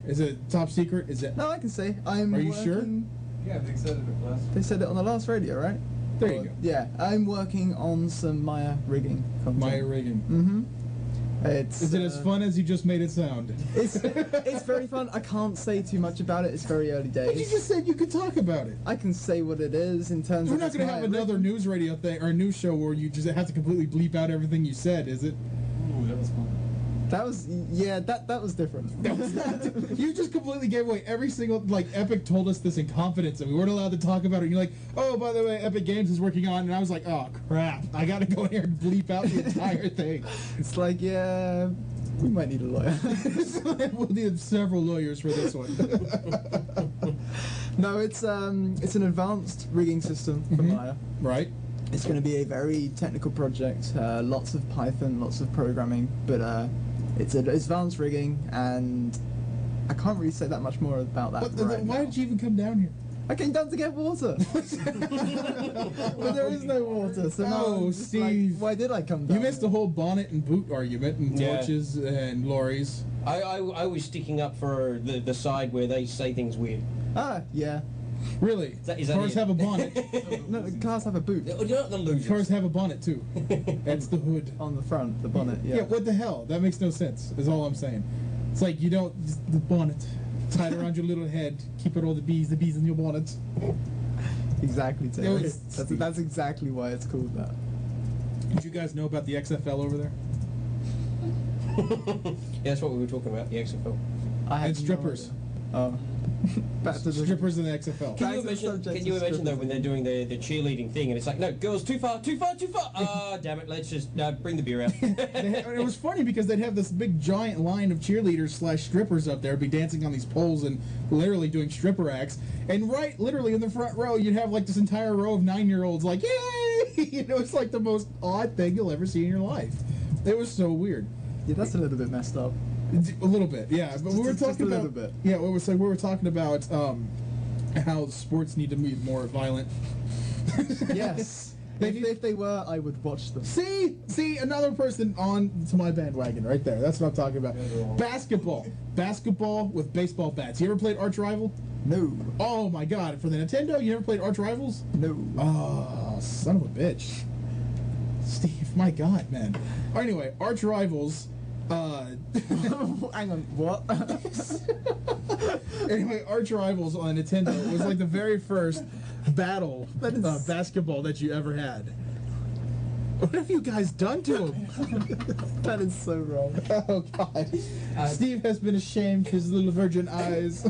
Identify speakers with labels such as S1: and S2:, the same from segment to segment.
S1: Is it top secret? Is it?
S2: No, I can say.
S1: Are you sure?
S3: Yeah, they said it last.
S2: They said it on the last radio, right?
S1: There you go.
S2: Yeah, I'm working on some Maya rigging content.
S1: Maya rigging.
S2: Mm-hmm.
S1: Is it as fun as you just made it sound?
S2: It's very fun. I can't say too much about it. It's very early days.
S1: But you just said you could talk about it.
S2: I can say what it is in terms
S1: We're
S2: of...
S1: not going to have another news radio thing or a news show where you just have to completely bleep out everything you said, is it?
S3: Ooh, that was fun.
S2: That was... Yeah, that was different.
S1: That was not, you just completely gave away every single... Like, Epic told us this in confidence and we weren't allowed to talk about it. And you're like, oh, by the way, Epic Games is working on... And I was like, oh, crap. I got to go in here and bleep out the entire thing.
S2: It's like, yeah... We might need a lawyer.
S1: We'll need several lawyers for this one.
S2: No, it's an advanced rigging system for Maya.
S1: Right.
S2: It's going to be a very technical project. Lots of Python, lots of programming, but it's an advanced rigging, and I can't really say that much more about that.
S1: Why did you even come down here?
S2: I came down to get water. But there is no water, so now I'm just
S1: Steve.
S2: like, why did I come down?
S1: You missed the whole bonnet and boot argument and
S4: Yeah.
S1: torches and lorries.
S4: I was sticking up for the side where they say things weird.
S2: Ah, yeah.
S1: Really?
S4: Is that
S1: Cars
S4: it?
S1: have a bonnet.
S2: No, the cars have a boot
S4: You're not the losers.
S1: Cars have a bonnet too. That's the hood.
S2: on the front, the bonnet, yeah.
S1: Yeah, what the hell? That makes no sense, is all I'm saying. It's like you don't... The bonnet. Tied around your little head. Keep it all the bees in your bonnet.
S2: Exactly, Terry.
S1: It was-
S2: That's exactly why it's called that.
S1: Did you guys know about the XFL over there?
S4: Yeah, that's what we were talking about, the XFL.
S2: I had
S1: And strippers.
S2: Oh. Back to the
S1: Strippers in the XFL.
S4: Can
S2: Back
S4: you
S2: to the
S4: imagine,
S2: subject
S4: can you
S2: of
S4: imagine though,
S2: strippers
S4: when they're doing the cheerleading thing and it's like, no, girls, too far. Ah, damn it, let's just bring the beer out.
S1: It was funny because they'd have this big giant line of cheerleaders / strippers up there, be dancing on these poles and literally doing stripper acts. And right, literally in the front row, you'd have like this entire row of 9-year-olds like, yay! You know, it's like the most odd thing you'll ever see in your life. It was so weird.
S2: Yeah, that's a little bit messed up.
S1: A little bit, yeah. But we were
S2: Just a
S1: talking
S2: little
S1: about,
S2: bit.
S1: yeah, we were talking about how sports need to be more violent.
S2: Yes. If they were, I would watch them.
S1: See, another person on to my bandwagon right there. That's what I'm talking about. Basketball with baseball bats. You ever played Arch Rival?
S2: No.
S1: Oh my God! For the Nintendo, you ever played Arch Rivals?
S2: No.
S1: Oh, son of a bitch. Steve, my God, man. Anyway, Arch Rivals.
S2: Hang on, what?
S1: Anyway, Arch Rivals on Nintendo was like the very first battle basketball that you ever had. What have you guys done to him?
S2: That is so wrong.
S1: Oh God! Steve has been ashamed. His little virgin eyes.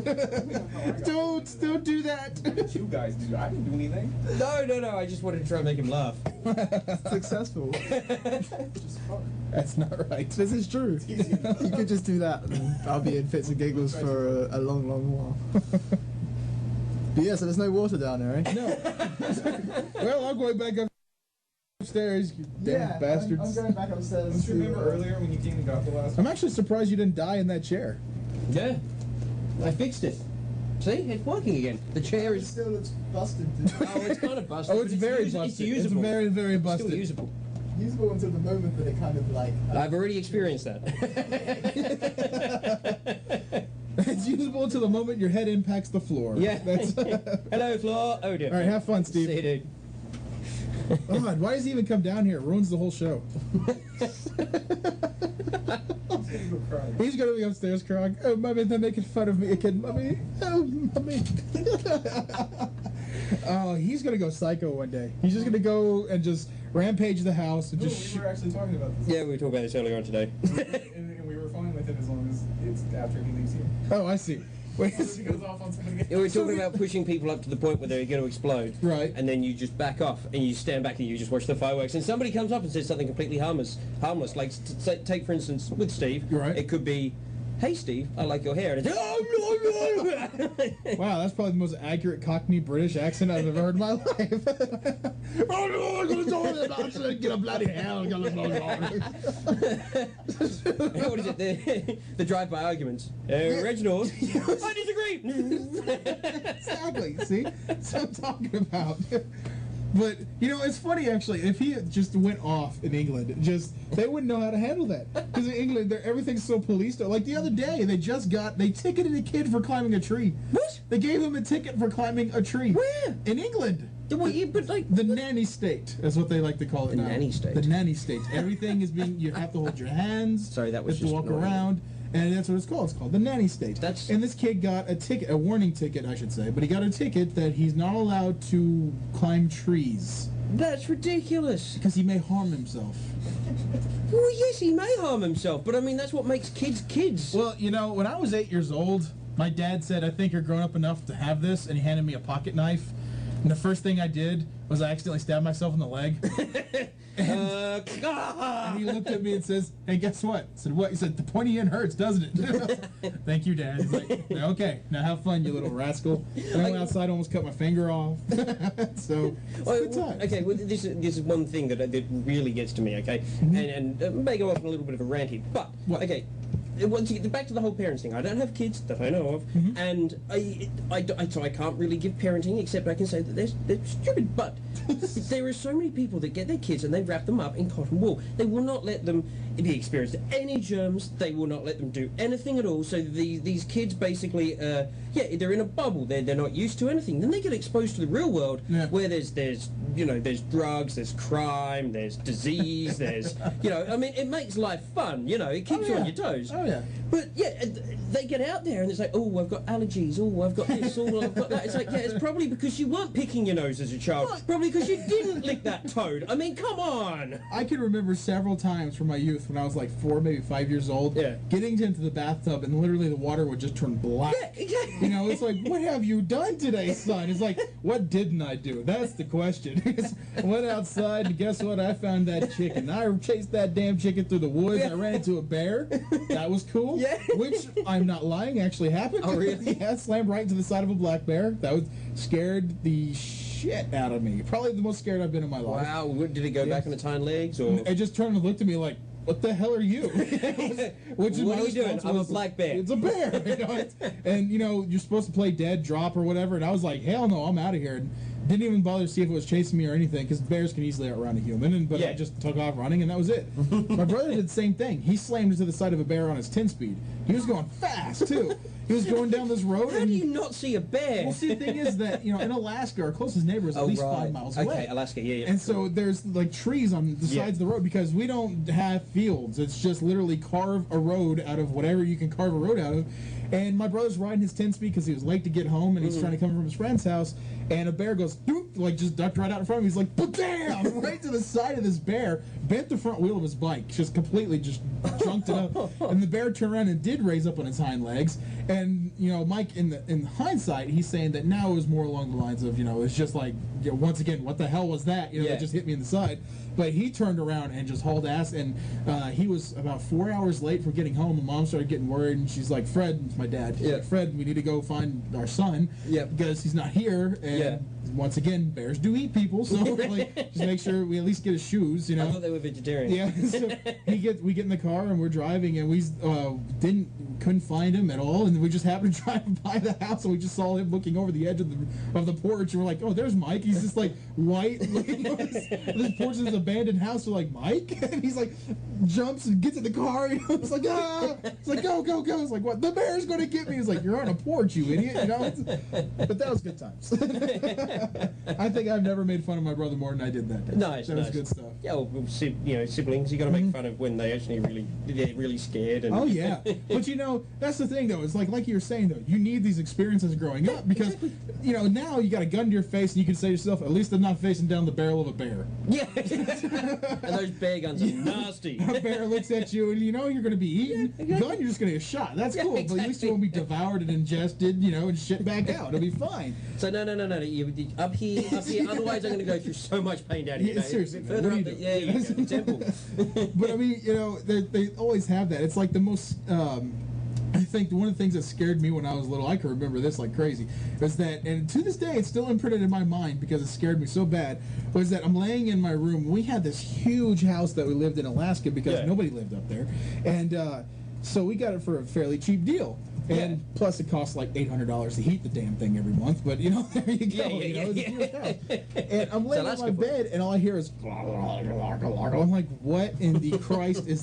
S1: Don't do that.
S3: What you guys do? I didn't do anything.
S4: No, I just wanted to try and make him laugh.
S2: Successful.
S3: Just fun.
S1: That's not right.
S2: This is true. You could just do that and I'll be in fits and giggles for a long, long while. But yeah, so there's no water down there, eh?
S1: No. Well, I'm going back upstairs. You damn bastards.
S2: I'm going back upstairs.
S3: Don't you remember earlier when you came and got the last
S1: I'm actually surprised you didn't die in that chair.
S4: Yeah, I fixed it. See, it's working again. The chair
S2: It
S4: is...
S2: still looks busted, dude.
S4: Oh, it's kind of busted.
S1: Oh,
S4: but
S1: it's very
S4: usable.
S1: busted.
S4: It's usable.
S1: It's very, very
S4: It's
S1: busted.
S4: still usable.
S2: Usable until the moment that it kind of like...
S4: I've already experienced that.
S1: It's usable until the moment your head impacts the floor.
S4: Yeah.
S1: That's
S4: Hello, floor. Oh, dear.
S1: All right, have fun, Steve.
S4: See you, dude.
S1: God, why does he even come down here? It ruins the whole show. He's gonna be upstairs crying. Oh, Mummy, they're making fun of me again, Mummy. Oh, Mummy. Oh, he's gonna go psycho one day. He's just gonna go and just rampage the house and
S3: No,
S1: just.
S3: we were actually talking about this.
S4: Yeah, we were talking about this earlier on today.
S3: and we were fine with it as long as it's after he leaves here.
S1: Oh, I see. Wait.
S3: He goes off on somebody else.
S4: Yeah, we were talking about pushing people up to the point where they're going to explode.
S1: Right.
S4: And then you just back off and you stand back and you just watch the fireworks. And somebody comes up and says something completely harmless. Like, take for instance, with Steve,
S1: Right.
S4: it could be, hey Steve, I like your hair. And it's, oh, no.
S1: Wow, that's probably the most accurate Cockney British accent I've ever heard in my life. Oh no, I'm gonna tell you about it. Get a bloody hell.
S4: What is it? The drive-by arguments. Reginald, I disagree.
S1: Exactly. See, that's what I'm talking about. But, you know, it's funny, actually, if he had just went off in England, they wouldn't know how to handle that. Because in England, everything's so policed. Like, the other day, they ticketed a kid for climbing a tree.
S4: What?
S1: They gave him a ticket for climbing a tree.
S4: Where?
S1: In England.
S4: But like
S1: The nanny state is what they like to call it now.
S4: The nanny state.
S1: The nanny state. Everything is you have to hold your hands.
S4: Sorry, that was
S1: you have to
S4: just
S1: walk
S4: annoying.
S1: around. And that's what it's called. It's called the nanny state. And this kid got a ticket, a warning ticket, I should say. But he got a ticket that he's not allowed to climb trees.
S4: That's ridiculous.
S1: Because he may harm himself.
S4: Well, yes, he may harm himself, but I mean, that's what makes kids kids.
S1: Well, you know, when I was 8 years old, my dad said, I think you're grown up enough to have this, and he handed me a pocket knife. And the first thing I did was I accidentally stabbed myself in the leg. And he looked at me and says, hey, guess what? I said, what? He said, the pointy end hurts, doesn't it? Thank you, Dad. He's like, okay, now have fun, you little rascal. And I went outside, almost cut my finger off. So, it's a good time.
S4: Okay, well, this is one thing that really gets to me, okay? And may go off on a little bit of a rant here, but, okay, once you get back to the whole parenting thing, I don't have kids that I know of, and so I can't really give parenting, except I can say that they're stupid, but there are so many people that get their kids and they wrap them up in cotton wool. They will not let them be exposed to any germs. They will not let them do anything at all. So these kids basically, they're in a bubble. They're not used to anything. Then they get exposed to the real world, where there's drugs, there's crime, there's disease, there's I mean, it makes life fun. It keeps you on your toes.
S1: Oh yeah.
S4: But yeah, they get out there and it's like, oh, I've got allergies. Oh, I've got this. Oh, I've got that. It's like, yeah, it's probably because you weren't picking your nose as a child. Probably because you didn't lick that toad. I mean, come on.
S1: I can remember several times from my youth when I was like 4, maybe 5 years old, getting into the bathtub and literally the water would just turn black.
S4: Yeah, exactly.
S1: It's like, what have you done today, son? It's like, what didn't I do? That's the question. I went outside and guess what? I found that chicken. I chased that damn chicken through the woods. I ran into a bear. That was cool. Yeah. Which, I'm not lying, actually happened.
S4: Oh, really?
S1: Yeah, slammed right into the side of a black bear. That was scared the shit out of me. Probably the most scared I've been in my life.
S4: Wow. Did it go back on its hind legs? Or?
S1: It just turned and looked at me like, what the hell are you?
S4: What are you doing? I'm a black bear.
S1: It's a bear. And, you're supposed to play dead, drop, or whatever. And I was like, hell no, I'm out of here. And didn't even bother to see if it was chasing me or anything, because bears can easily outrun a human. But I just took off running, and that was it. My brother did the same thing. He slammed into the side of a bear on his 10-speed. He was going fast, too. He was going down this road.
S4: How do you not see a bear?
S1: Well, see, the thing is that, in Alaska, our closest neighbor is at least 5 miles away.
S4: Okay, Alaska, yeah.
S1: And so there's, like, trees on the sides of the road, because we don't have fields. It's just literally carve a road out of whatever you can carve a road out of. And my brother's riding his 10-speed because he was late to get home, and he's trying to come from his friend's house, and a bear goes, doop, like, just ducked right out in front of him. He's like, bam! Right to the side of this bear, bent the front wheel of his bike, just completely just junked it up. And the bear turned around and did raise up on its hind legs. And, Mike, in hindsight, he's saying that now it was more along the lines of, it's just like, once again, what the hell was that? That just hit me in the side. But he turned around and just hauled ass, and he was about 4 hours late for getting home. And Mom started getting worried, and she's like, Fred, it's my dad. She's like, Fred, we need to go find our son because he's not here. And once again, bears do eat people, so just make sure we at least get his shoes.
S4: I thought they were vegetarian.
S1: Yeah, so we get in the car and we're driving, and we couldn't find him at all, and we just happened to drive by the house, and we just saw him looking over the edge of the porch, and we're like, oh, there's Mike. He's just like white looking over this porch of this abandoned house. We're like, Mike? And he's like jumps and gets in the car, it's like, ah! It's like, go. It's like, what? The bear's gonna get me. He's like, you're on a porch, you idiot. But that was good times. I think I've never made fun of my brother more than I did that day.
S4: Nice.
S1: That was good stuff.
S4: Yeah, well, siblings, you got to make fun of when they actually they're really scared. And
S1: oh yeah, but that's the thing though. It's like you were saying though. You need these experiences growing up because now you got a gun to your face and you can say to yourself, at least I'm not facing down the barrel of a bear.
S4: Yeah. And those bear guns are nasty.
S1: A bear looks at you and you're going to be eaten.
S4: Yeah, exactly.
S1: Gun, you're just going to get shot. That's cool.
S4: Exactly.
S1: But at least you won't be devoured and ingested, and shit back out. It'll be fine.
S4: So no. You up here. Otherwise, I'm going to go through so much pain down here.
S1: Seriously,
S4: further up, the temple.
S1: But I mean, they always have that. It's like the most. I think one of the things that scared me when I was little, I can remember this like crazy, was that, and to this day it's still imprinted in my mind because it scared me so bad, was that I'm laying in my room. We had this huge house that we lived in Alaska because nobody lived up there, and So we got it for a fairly cheap deal. And plus, it costs like $800 to heat the damn thing every month. But you know, there you go. It's a beautiful house. And I'm laying on my bed, and all I hear is. I'm like, what in the Christ is